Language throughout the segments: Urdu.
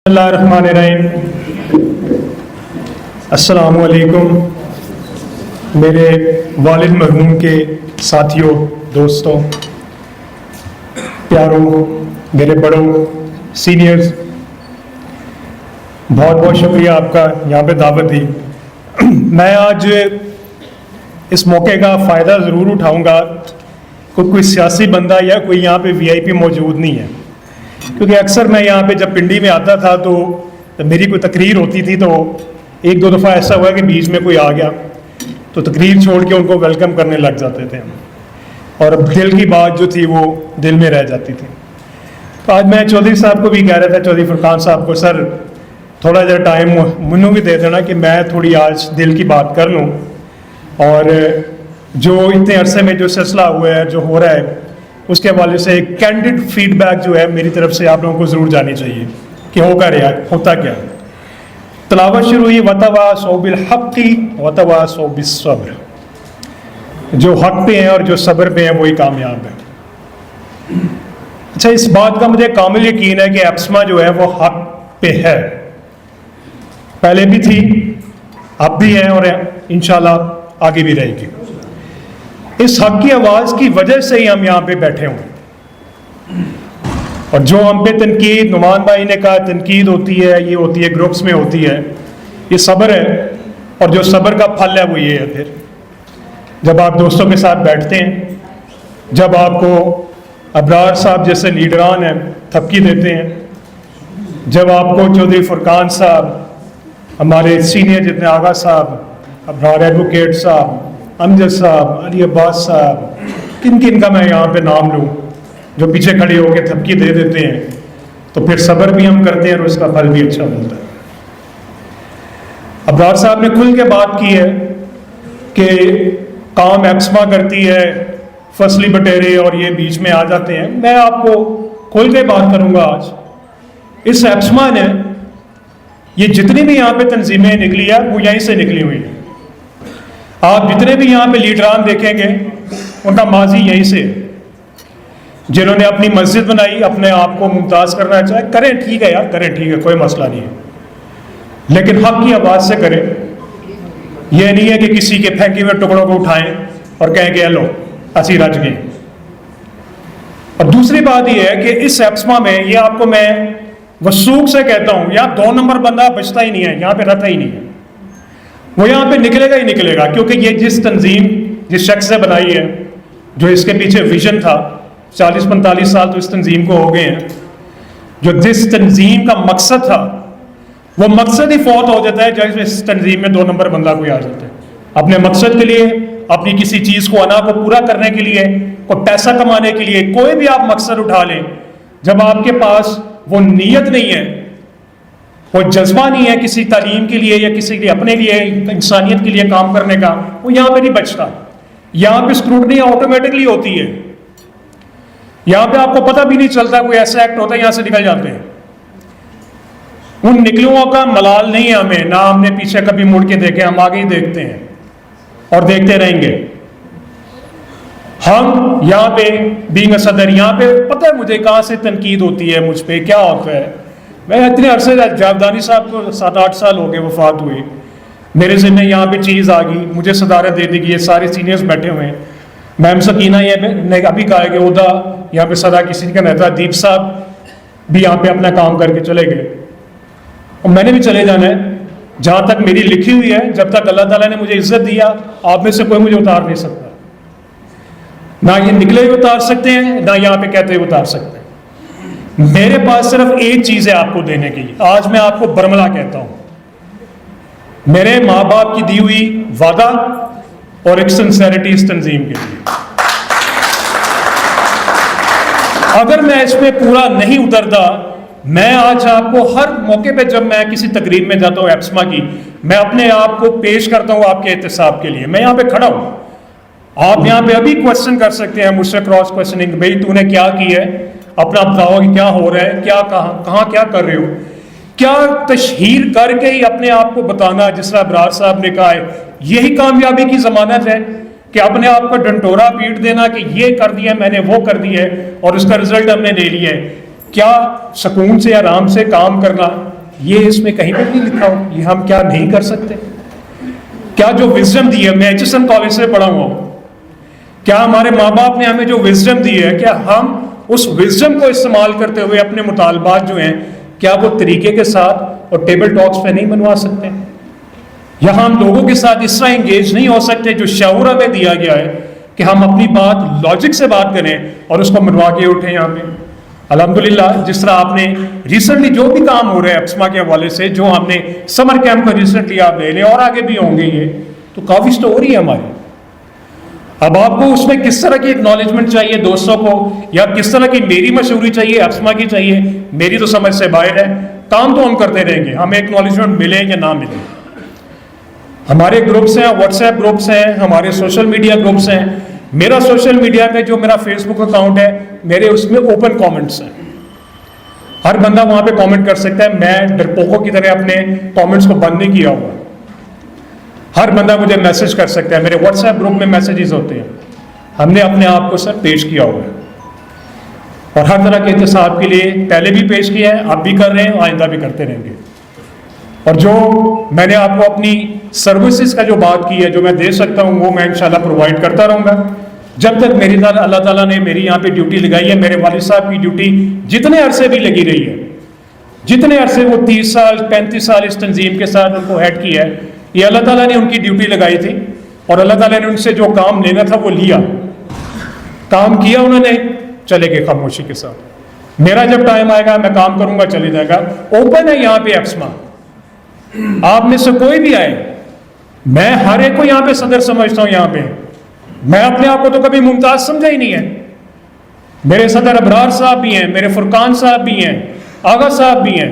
اللہ الرحمن الرحیم۔ السلام علیکم میرے والد مرحوم کے ساتھیوں، دوستوں، پیاروں، میرے بڑوں، سینئرز، بہت بہت شکریہ آپ کا یہاں پہ دعوت دی۔ میں آج اس موقع کا فائدہ ضرور اٹھاؤں گا، کوئی سیاسی بندہ یا کوئی یہاں پہ وی آئی پی موجود نہیں ہے، کیونکہ اکثر میں یہاں پہ جب پنڈی میں آتا تھا تو میری کوئی تقریر ہوتی تھی تو ایک دو دفعہ ایسا ہوا کہ بیچ میں کوئی آ گیا تو تقریر چھوڑ کے ان کو ویلکم کرنے لگ جاتے تھے، اور دل کی بات جو تھی وہ دل میں رہ جاتی تھی۔ تو آج میں چودھری صاحب کو بھی کہہ رہا تھا، چودھری فرقان صاحب کو، سر تھوڑا جا ٹائم منو بھی دے دینا کہ میں تھوڑی آج دل کی بات کر لوں، اور جو اتنے عرصے میں جو سلسلہ ہوا ہے، جو ہو رہا ہے، اس کے حوالے سے ایک کینڈڈ فیڈ بیک جو ہے میری طرف سے آپ لوگوں کو ضرور جانی چاہیے کہ ہو کیا رہا ہے، ہوتا کیا ہے۔ تلاوت شروع ہوئی، وَتَوَاصَوْا بِالْحَقِّ وَتَوَاصَوْا بِالصَّبْرِ، جو حق پہ ہیں اور جو صبر پہ ہیں وہی کامیاب ہے۔ اچھا، اس بات کا مجھے کامل یقین ہے کہ ایپسما جو ہے وہ حق پہ ہے، پہلے بھی تھی، اب بھی ہے، اور انشاءاللہ آگے بھی رہے گی۔ اس حق کی آواز کی وجہ سے ہی ہم یہاں پہ بیٹھے ہوئے، اور جو ہم پہ تنقید، نعمان بھائی نے کہا تنقید ہوتی ہے، یہ ہوتی ہے، گروپس میں ہوتی ہے، یہ صبر ہے، اور جو صبر کا پھل ہے وہ یہ ہے۔ پھر جب آپ دوستوں کے ساتھ بیٹھتے ہیں، جب آپ کو ابرار صاحب جیسے لیڈران ہیں تھپکی دیتے ہیں، جب آپ کو چودھری فرقان صاحب، ہمارے سینئر جتنے آغا صاحب، ابرار ایڈوکیٹ صاحب، امجد صاحب، علی عباس صاحب، کن کن کا میں یہاں پہ نام لوں، جو پیچھے کھڑے ہو کے تھپکی دے دیتے ہیں، تو پھر صبر بھی ہم کرتے ہیں اور اس کا پھل بھی اچھا ملتا ہے۔ ابرار صاحب نے کھل کے بات کی ہے کہ کام ایپسما کرتی ہے، فصلی بٹیرے اور یہ بیچ میں آ جاتے ہیں۔ میں آپ کو کھل کے بات کروں گا آج۔ اس ایپسما نے، یہ جتنی بھی یہاں پہ تنظیمیں نکلی ہیں وہ یہیں سے نکلی ہوئی ہیں۔ آپ جتنے بھی یہاں پہ لیڈران دیکھیں گے ان کا ماضی یہیں سے ہے۔ جنہوں نے اپنی مسجد بنائی، اپنے آپ کو ممتاز کرنا چاہے، کریں، ٹھیک ہے یار، کریں، ٹھیک ہے، کوئی مسئلہ نہیں ہے، لیکن حق کی آواز سے کریں۔ یہ نہیں ہے کہ کسی کے پھینکے ہوئے ٹکڑوں کو اٹھائیں اور کہیں کہ لو اسی رج گئے۔ اور دوسری بات یہ ہے کہ اس ایپسما میں، یہ آپ کو میں وثوق سے کہتا ہوں، یہاں 2 نمبر بندہ بچتا ہی نہیں ہے، یہاں پہ رہتا ہی نہیں ہے، وہ یہاں پہ نکلے گا ہی نکلے گا، کیونکہ یہ جس تنظیم، جس شخص نے بنائی ہے، جو اس کے پیچھے ویژن تھا، 40-45 سال تو اس تنظیم کو ہو گئے ہیں، جو جس تنظیم کا مقصد تھا وہ مقصد ہی فوت ہو جاتا ہے جب اس تنظیم میں 2 نمبر بندہ کوئی آ جاتا ہے۔ اپنے مقصد کے لیے، اپنی کسی چیز کو، انا کو پورا کرنے کے لیے، کوئی پیسہ کمانے کے لیے، کوئی بھی آپ مقصد اٹھا لیں، جب آپ کے پاس وہ نیت نہیں ہے، وہ جذبہ نہیں ہے کسی تعلیم کے لیے یا کسی کے اپنے لیے، انسانیت کے لیے کام کرنے کا، وہ یہاں پہ نہیں بچتا۔ یہاں پہ اسکروٹنی آٹومیٹکلی ہوتی ہے، یہاں پہ آپ کو پتہ بھی نہیں چلتا، کوئی ایسا ایکٹ ہوتا ہے یہاں سے نکل جاتے ہیں۔ ان نکلوں کا ملال نہیں ہے ہمیں، نہ ہم نے پیچھے کبھی مڑ کے دیکھے، ہم آگے ہی دیکھتے ہیں اور دیکھتے رہیں گے۔ ہم یہاں پہ بینگ اے صدر، یہاں پہ پتہ ہے مجھے کہاں سے تنقید ہوتی ہے، مجھ پہ کیا ہوتا ہے۔ میں اتنے عرصے جاودانی صاحب کو 7-8 سال ہو گئے وفات ہوئی، میرے ذمہ یہاں پہ چیز آ گئی، مجھے صدارت دے دی گئی، یہ سارے سینئرز بیٹھے ہوئے ہیں۔ میم سکینہ یہ نے ابھی کہا ہے کہ عہدہ یہاں پہ صدا کسی کا نہیں تھا، دیپ صاحب بھی یہاں پہ اپنا کام کر کے چلے گئے، اور میں نے بھی چلے جانا ہے، جہاں تک میری لکھی ہوئی ہے، جب تک اللہ تعالیٰ نے مجھے عزت دیا، آپ میں سے کوئی مجھے اتار نہیں سکتا، نہ یہ نکلے ہوئے اتار سکتے ہیں، نہ یہاں پہ کہتے ہوئے اتار سکتے ہیں۔ میرے پاس صرف ایک چیز ہے آپ کو دینے کی، آج میں آپ کو برملا کہتا ہوں، میرے ماں باپ کی دی ہوئی وعدہ اور ایک سنسیریٹی اس تنظیم کے لیے۔ اگر میں اس میں پورا نہیں اترتا، میں آج آپ کو ہر موقع پہ جب میں کسی تقریب میں جاتا ہوں ایپسما کی، میں اپنے آپ کو پیش کرتا ہوں آپ کے احتساب کے لیے، میں یہاں پہ کھڑا ہوں۔ آپ یہاں پہ ابھی کوشچن کر سکتے ہیں مجھ سے، کراس کوشچننگ، بھائی تو نے کیا کی ہے، اپنا بتاؤ کہ کیا ہو رہا ہے، کیا کہاں کیا کر رہے ہو، کیا تشہیر کر کے ہی اپنے آپ کو بتانا، جس طرح ابرار صاحب نے کہا ہے، یہی کامیابی کی ضمانت ہے کہ اپنے آپ کو ڈنٹورا پیٹ دینا کہ یہ کر دیا میں نے، وہ کر دیا ہے اور اس کا رزلٹ ہم نے لے لیا ہے۔ کیا سکون سے، آرام سے کام کرنا، یہ اس میں کہیں پہ نہیں لکھا ہو یہ ہم کیا نہیں کر سکتے؟ کیا جو وزڈم دی ہے، میں ایچ ایس این کالج سے پڑھا ہوا ہوں، کیا ہمارے ماں باپ نے ہمیں جو وزڈم دی ہے، کیا ہم اس وزڈم کو استعمال کرتے ہوئے اپنے مطالبات جو ہیں کیا وہ طریقے کے ساتھ اور ٹیبل ٹاکس پہ نہیں منوا سکتے؟ یا ہم لوگوں کے ساتھ اس طرح انگیج نہیں ہو سکتے جو شعور ہمیں دیا گیا ہے کہ ہم اپنی بات لاجک سے بات کریں اور اس کو منوا کے اٹھیں یہاں پہ؟ الحمدللہ جس طرح آپ نے ریسنٹلی جو بھی کام ہو رہے ہیں ایپسما کے حوالے سے، جو ہم نے سمر کیمپ کا ریسنٹلی آپ لے لیں اور آگے بھی ہوں گے، یہ تو کافی سٹوری ہے ہماری۔ اب آپ کو اس میں کس طرح کی اکنالجمنٹ چاہیے دوستوں کو، یا کس طرح کی میری مشہوری چاہیے، ایپسما کی چاہیے، میری تو سمجھ سے باہر ہے۔ کام تو ہم کرتے رہیں گے، ہمیں اکنالجمنٹ ملے یا نہ ملے۔ ہمارے گروپس ہیں، واٹس ایپ گروپس ہیں، ہمارے سوشل میڈیا گروپس ہیں۔ میرا سوشل میڈیا پہ جو میرا فیس بک اکاؤنٹ ہے، میرے اس میں اوپن کامنٹس ہیں، ہر بندہ وہاں پہ کامنٹ کر سکتا ہے۔ میں ڈرپوکوں کی طرح اپنے کامنٹس کو بند نہیں کیا ہوا، ہر بندہ مجھے میسج کر سکتا ہے، میرے واٹس ایپ گروپ میں میسیجز ہوتے ہیں۔ ہم نے اپنے آپ کو سر پیش کیا ہوا ہے اور ہر طرح کے احتساب کے لیے پہلے بھی پیش کیا ہے، اب بھی کر رہے ہیں، آئندہ بھی کرتے رہیں گے۔ اور جو میں نے آپ کو اپنی سروسز کا جو بات کی ہے، جو میں دے سکتا ہوں، وہ میں انشاءاللہ پرووائڈ کرتا رہوں گا جب تک میری اللہ تعالیٰ نے میری یہاں پہ ڈیوٹی لگائی ہے۔ میرے والد صاحب کی ڈیوٹی جتنے عرصے بھی لگی رہی ہے، جتنے عرصے وہ 30 سال 35 سال اس تنظیم کے ساتھ ان کو ہیڈ کیا ہے، یہ اللہ تعالیٰ نے ان کی ڈیوٹی لگائی تھی اور اللہ تعالیٰ نے ان سے جو کام لینا تھا وہ لیا، کام کیا انہوں نے، چلے گئے خاموشی کے ساتھ۔ میرا جب ٹائم آئے گا میں کام کروں گا، چلے جائے گا۔ اوپن ہے یہاں پہ ایپسما، آپ میں سے کوئی بھی آئے، میں ہر ایک کو یہاں پہ صدر سمجھتا ہوں۔ یہاں پہ میں اپنے آپ کو تو کبھی ممتاز سمجھا ہی نہیں ہے۔ میرے صدر ابرار صاحب بھی ہیں، میرے فرقان صاحب بھی ہیں، آغا صاحب بھی ہیں،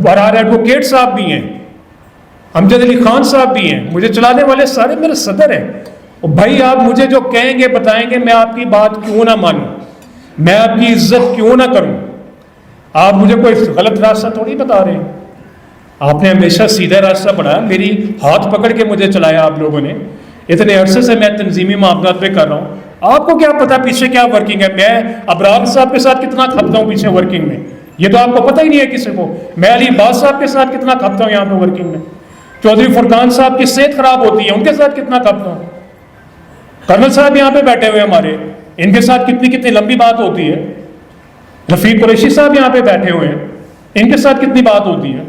برار ایڈوکیٹ صاحب بھی ہیں، امجد علی خان صاحب بھی ہیں، مجھے چلانے والے سارے میرے صدر ہیں۔ اور بھائی آپ مجھے جو کہیں گے بتائیں گے، میں آپ کی بات کیوں نہ مانوں، میں آپ کی عزت کیوں نہ کروں؟ آپ مجھے کوئی غلط راستہ تھوڑی بتا رہے ہیں، آپ نے ہمیشہ سیدھا راستہ پڑھایا، میری ہاتھ پکڑ کے مجھے چلایا آپ لوگوں نے۔ اتنے عرصے سے میں تنظیمی معاملات پہ کر رہا ہوں، آپ کو کیا پتا پیچھے کیا ورکنگ ہے؟ میں ابرار صاحب کے ساتھ کتنا کھپتا ہوں پیچھے ورکنگ میں، یہ تو آپ کو پتہ ہی نہیں ہے کسی کو۔ میں علی عباس صاحب کے ساتھ کتنا کھپتا ہوں یہاں پہ ورکنگ میں، چودھری فرقان صاحب کی صحت خراب ہوتی ہے، ان کے ساتھ کتنا کھپتا ہوں۔ کرنل صاحب یہاں پہ بیٹھے ہوئے ہمارے، ان کے ساتھ کتنی لمبی بات ہوتی ہے۔ رفیق قریشی صاحب یہاں پہ بیٹھے ہوئے ہیں، ان کے ساتھ کتنی بات ہوتی ہے۔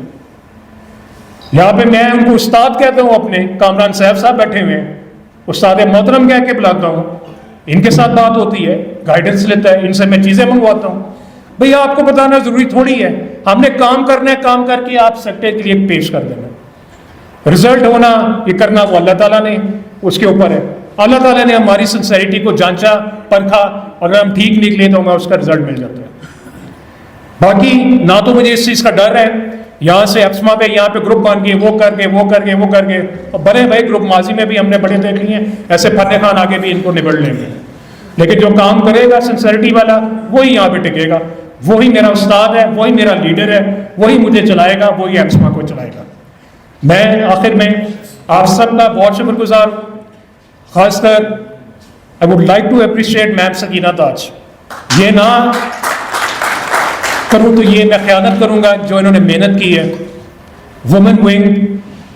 یہاں پہ میں ان کو استاد کہتا ہوں، اپنے کامران صاحب بیٹھے ہوئے ہیں، استاد محترم کہہ کے بلاتا ہوں، ان کے ساتھ بات ہوتی ہے، گائیڈنس لیتا ہے، ان سے میں چیزیں منگواتا ہوں۔ بھئی آپ کو بتانا ضروری تھوڑی ہے، ہم نے کام کرنا ہے، کام کر کے آپ سیکٹر کے لیے پیش کر دینا، رزلٹ ہونا یہ کرنا وہ اللہ تعالیٰ نے اس کے اوپر ہے۔ اللہ تعالیٰ نے ہماری سنسیریٹی کو جانچا پرکھا، اور اگر ہم ٹھیک نکلے تو ہمیں اس کا رزلٹ مل جاتا ہے۔ باقی نہ تو مجھے اس چیز کا ڈر ہے، یہاں سے ایپسما پہ یہاں پہ گروپ بن کے وہ کر کے اور بڑے بھائی گروپ ماضی میں بھی ہم نے بڑے دیکھ لیے ہیں، ایسے فتح خان آگے بھی ان کو نبڑ لیں گے، لیکن جو کام کرے گا سنسیریٹی والا وہی یہاں پہ ٹکے گا، وہی میرا استاد ہے، وہی میرا لیڈر ہے، وہی مجھے چلائے گا، وہی ایپسما کو چلائے گا۔ میں آخر میں آپ سب کا بہت شکر گزار ہوں، خاص کر I would like to appreciate ma'am Sakina Taj. یہ نہ کروں تو یہ میں خیانت کروں گا جو انہوں نے محنت کی ہے۔ وومن ونگ،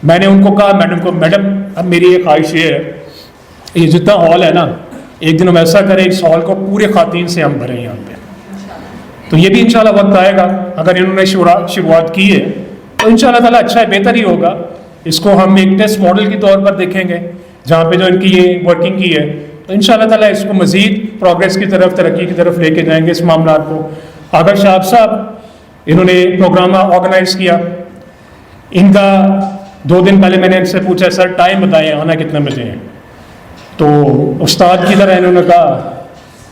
میں نے ان کو کہا میڈم کو، میڈم اب میری ایک خواہش یہ ہے، یہ جتنا ہال ہے نا، ایک دن ہم ایسا کریں اس ہال کو پورے خواتین سے ہم بھریں یہاں پہ، تو یہ بھی انشاءاللہ وقت آئے گا، اگر انہوں نے شروعات کی ہے تو انشاءاللہ تعالیٰ اچھا ہے، بہتر ہی ہوگا۔ اس کو ہم ایک ٹیسٹ ماڈل کے طور پر دیکھیں گے، جہاں پہ جو ان کی یہ ورکنگ کی ہے، تو انشاءاللہ تعالیٰ اس کو مزید پروگریس کی طرف، ترقی کی طرف لے کے جائیں گے اس معاملات کو۔ آغا شہاب صاحب انہوں نے پروگرام آرگنائز کیا، ان کا 2 دن پہلے میں نے ان سے پوچھا سر ٹائم بتائیں آنا کتنے بجے ہیں، تو استاد کی طرح انہوں نے کہا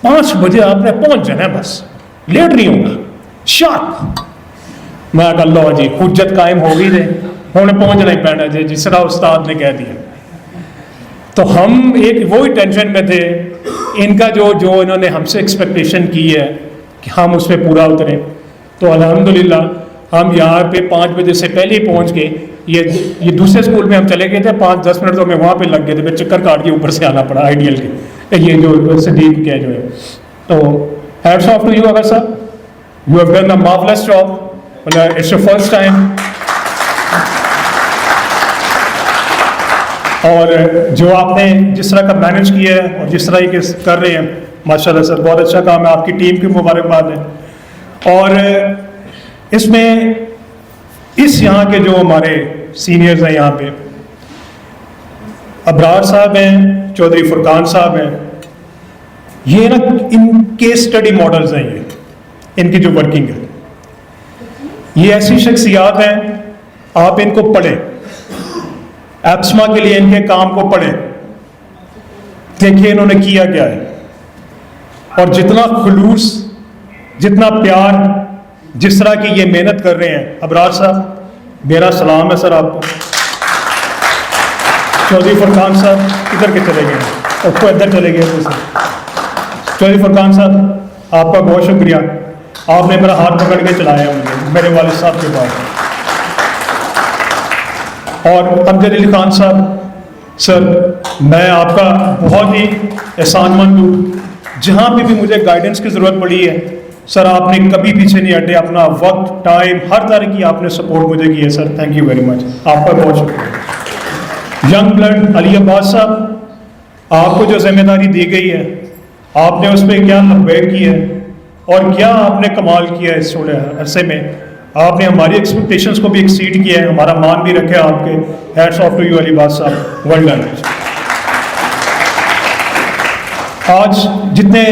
5 بجے آپ نے پہنچ جانا ہے، بس لیٹ نہیں ہوگا، شارپ۔ میں کہا لو جی حجت قائم ہو گئی تھے، انہیں پہنچنا ہی پڑنا جی، جس طرح استاد نے کہہ دیا۔ تو ہم ایک وہی ٹینشن میں تھے، ان کا جو انہوں نے ہم سے ایکسپیکٹیشن کی ہے کہ ہم اس پہ پورا اتریں، تو الحمدللہ ہم یہاں پہ 5 بجے سے پہلے ہی پہنچ گئے۔ یہ دوسرے اسکول میں ہم چلے گئے تھے، 5-10 منٹ تو ہمیں وہاں پہ لگ گئے تھے، پھر چکر کاٹ کے اوپر سے آنا پڑا آئیڈیل کے، یہ جو صدیق کیا جو ہے۔ تو hats off to you Agha صاحب، you have done a marvellous job, it's your first time اور جو آپ نے جس طرح کا مینیج کیا ہے اور جس طرح یہ کر رہے ہیں ماشاءاللہ سر بہت اچھا کام ہے, آپ کی ٹیم کی مبارکباد ہے. اور اس میں یہاں کے جو ہمارے سینئرز ہیں یہاں پہ ابرار صاحب ہیں, چودھری فرقان صاحب ہیں, یہ نا ان کیس اسٹڈی ماڈلز ہیں, یہ ان کی جو ورکنگ ہے, یہ ایسی شخصیات ہیں آپ ان کو پڑھیں, ایپسما کے لیے ان کے کام کو پڑھیں, دیکھیں انہوں نے کیا کیا ہے, اور جتنا خلوص جتنا پیار جس طرح کی یہ محنت کر رہے ہیں. ابرار صاحب میرا سلام ہے سر آپ کو. چودھری فرقان صاحب ادھر کے چلے گئے, اس کو ادھر چلے گئے سر. چودھری فرقان صاحب آپ کا بہت شکریہ, آپ نے میرا ہاتھ پکڑ کے چلایا مجھے میرے والد صاحب کے پاس. اور امجد علی خان صاحب سر میں آپ کا بہت ہی احسان مند ہوں, جہاں پہ بھی مجھے گائیڈنس کی ضرورت پڑی ہے سر آپ نے کبھی پیچھے نہیں ہٹے, اپنا وقت ٹائم ہر طرح کی آپ نے سپورٹ مجھے کی ہے سر, تھینک یو ویری مچ, آپ کا بہت شکریہ. ینگ بلڈ علی عباس صاحب, آپ کو جو ذمہ داری دی گئی ہے آپ نے اس پہ کیا لبیک کی ہے اور کیا آپ نے کمال کیا ہے اس تھوڑے عرصے میں. آپ نے ہماری ایکسپیکٹیشنز کو بھی ایکسیڈ کیا ہے, ہمارا مان بھی رکھا ہے آپ کے. ہیٹس آف ٹو یو علی عباس صاحب, ویل ڈن. آج جتنے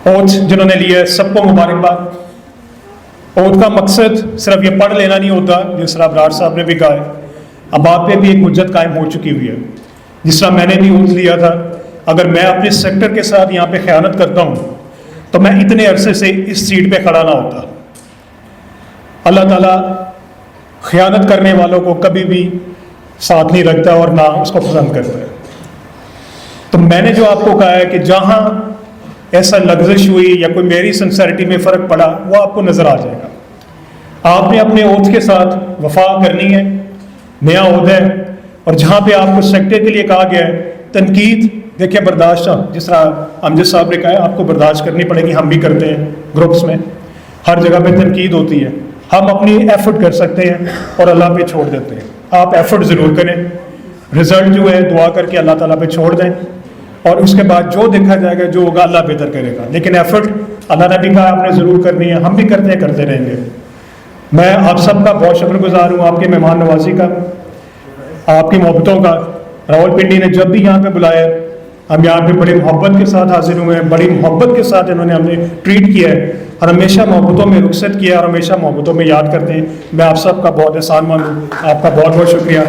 اوتھ جنہوں نے لیا ہے سب کو مبارکباد. اوتھ کا مقصد صرف یہ پڑھ لینا نہیں ہوتا, جس طرح ابرار صاحب نے بھی کہا ہے, اب آپ پہ بھی ایک حجت قائم ہو چکی ہوئی ہے. جس طرح میں نے بھی اوتھ لیا تھا, اگر میں اپنے سیکٹر کے ساتھ یہاں پہ خیانت کرتا ہوں تو میں اتنے عرصے سے اس سیٹ پہ کھڑا نہ ہوتا. اللہ تعالیٰ خیانت کرنے والوں کو کبھی بھی ساتھ نہیں رکھتا اور نہ اس کو پسند کرتا ہے. تو میں نے جو آپ کو کہا ہے کہ جہاں ایسا لغزش ہوئی یا کوئی میری سنسیرٹی میں فرق پڑا وہ آپ کو نظر آ جائے گا. آپ نے اپنے عہد کے ساتھ وفا کرنی ہے, نیا عہد ہے, اور جہاں پہ آپ کو سیکٹر کے لیے کہا گیا ہے تنقید دیکھیں برداشت, جس طرح امجد صاحب نے کہا ہے آپ کو برداشت کرنی پڑے گی, ہم بھی کرتے ہیں گروپس میں, ہر جگہ پہ تنقید ہوتی ہے, ہم اپنی ایفرٹ کر سکتے ہیں اور اللہ پہ چھوڑ دیتے ہیں. آپ ایفرٹ ضرور کریں, رزلٹ جو ہے دعا کر کے اللہ تعالیٰ پہ چھوڑ دیں, اور اس کے بعد جو دیکھا جائے گا جو ہوگا اللہ بہتر کرے گا. لیکن ایفرٹ اللہ نے بھی کہا آپ نے ضرور کرنی ہے, ہم بھی کرتے ہیں, کرتے رہیں گے. میں آپ سب کا بہت شکر گزار ہوں, آپ کے مہمان نوازی کا, آپ کی محبتوں کا. راول پنڈی نے جب بھی یہاں پہ بلایا ہم یہاں پہ بڑی محبت کے ساتھ حاضر ہوئے ہیں, بڑی محبت کے ساتھ انہوں نے ہمیں ٹریٹ کیا ہے, اور ہمیشہ محبتوں میں رخصت کیا اور ہمیشہ محبتوں میں یاد کرتے ہیں. میں آپ سب کا بہت احسان مند ہوں, آپ کا بہت بہت شکریہ.